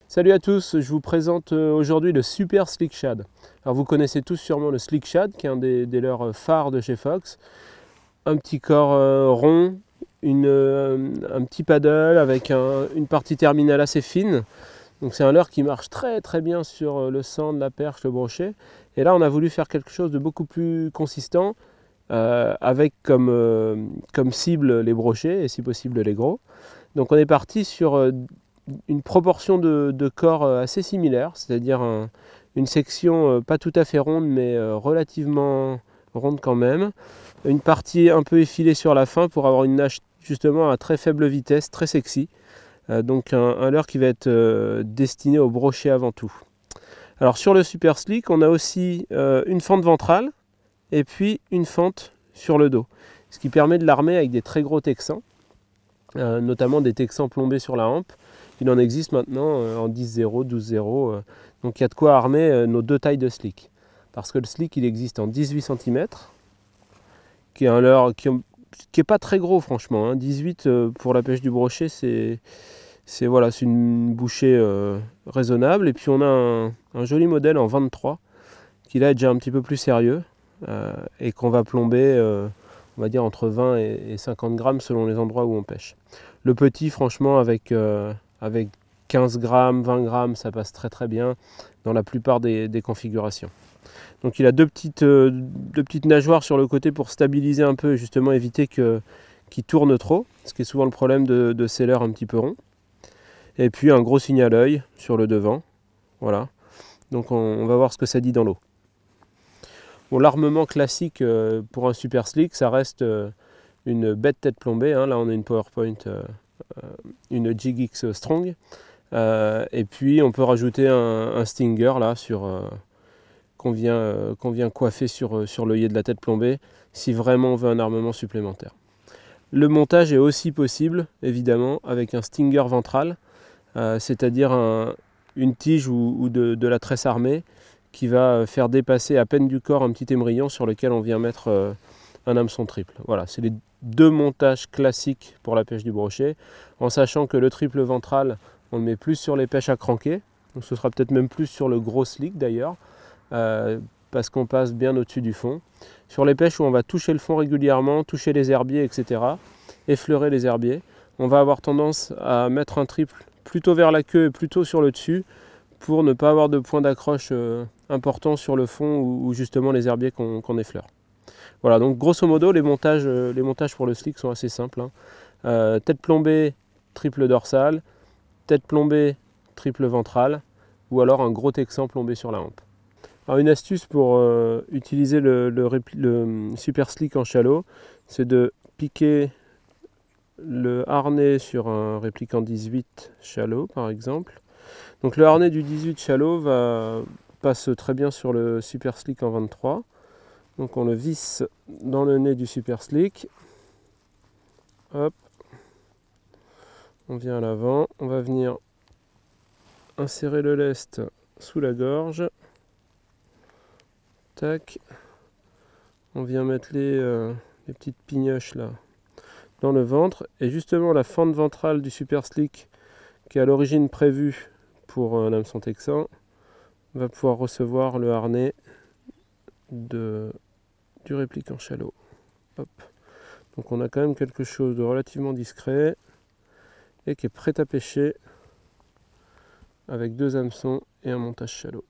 Salut à tous, je vous présente aujourd'hui le Super Slick Shad. Alors vous connaissez tous sûrement le Slick Shad qui est un des leurres phares de chez Fox. Un petit corps rond, un petit paddle avec une partie terminale assez fine. Donc c'est un leurre qui marche très très bien sur le sand, la perche, le brochet. Et là on a voulu faire quelque chose de beaucoup plus consistant avec comme cible les brochets et si possible les gros. Donc on est parti sur une proportion de corps assez similaire, c'est-à-dire une section pas tout à fait ronde mais relativement ronde quand même. Une partie un peu effilée sur la fin pour avoir une nage justement à très faible vitesse, très sexy. Donc un leurre qui va être destiné au brochet avant tout. Alors sur le Super Slick, on a aussi une fente ventrale et puis une fente sur le dos. Ce qui permet de l'armer avec des très gros texans, notamment des texans plombés sur la hampe. Il en existe maintenant en 10-0, 12-0. Donc il y a de quoi armer nos deux tailles de slick. Parce que le slick, il existe en 18 cm, qui est un leurre qui n'est pas très gros franchement. 18 pour la pêche du brochet, c'est une bouchée raisonnable. Et puis on a un joli modèle en 23, qui là est déjà un petit peu plus sérieux, et qu'on va plomber, on va dire entre 20 et 50 grammes selon les endroits où on pêche. Le petit, franchement, avec 15 grammes, 20 grammes, ça passe très très bien dans la plupart des configurations. Donc il a deux petites nageoires sur le côté pour stabiliser un peu et justement éviter qu'il tourne trop, ce qui est souvent le problème de ces leurres un petit peu ronds. Et puis un gros signe à l'œil sur le devant. Voilà. Donc on va voir ce que ça dit dans l'eau. Bon, l'armement classique pour un Super Slick, ça reste une bête tête plombée. Là on a une PowerPoint, une Jig-X Strong. Et puis on peut rajouter un Stinger là qu'on vient coiffer sur l'œillet de la tête plombée si vraiment on veut un armement supplémentaire. Le montage est aussi possible évidemment avec un Stinger ventral, c'est-à-dire une tige ou de la tresse armée qui va faire dépasser à peine du corps un petit émerillon sur lequel on vient mettre un hameçon triple. Voilà, c'est les deux montages classiques pour la pêche du brochet, en sachant que le triple ventral, on le met plus sur les pêches à cranquer, donc ce sera peut-être même plus sur le gros slick d'ailleurs, parce qu'on passe bien au-dessus du fond. Sur les pêches où on va toucher le fond régulièrement, toucher les herbiers, etc., effleurer les herbiers, on va avoir tendance à mettre un triple plutôt vers la queue et plutôt sur le dessus, pour ne pas avoir de point d'accroche important sur le fond ou justement les herbiers qu'on effleure. Voilà, donc grosso modo les montages pour le slick sont assez simples. Tête plombée, triple dorsale, tête plombée, triple ventrale, ou alors un gros texan plombé sur la hampe. Alors une astuce pour utiliser le Super Slick en shallow, c'est de piquer le harnais sur un répliquant 18 shallow par exemple. Donc le harnais du 18 shallow passe très bien sur le Super Slick en 23. Donc on le visse dans le nez du Super Slick. Hop. On vient à l'avant. On va venir insérer le lest sous la gorge. Tac. On vient mettre les petites pignoches là dans le ventre. Et justement la fente ventrale du Super Slick, qui est à l'origine prévue pour un hameçon texan, va pouvoir recevoir le harnais du répliquant shallow. Hop. Donc on a quand même quelque chose de relativement discret et qui est prêt à pêcher avec deux hameçons et un montage shallow.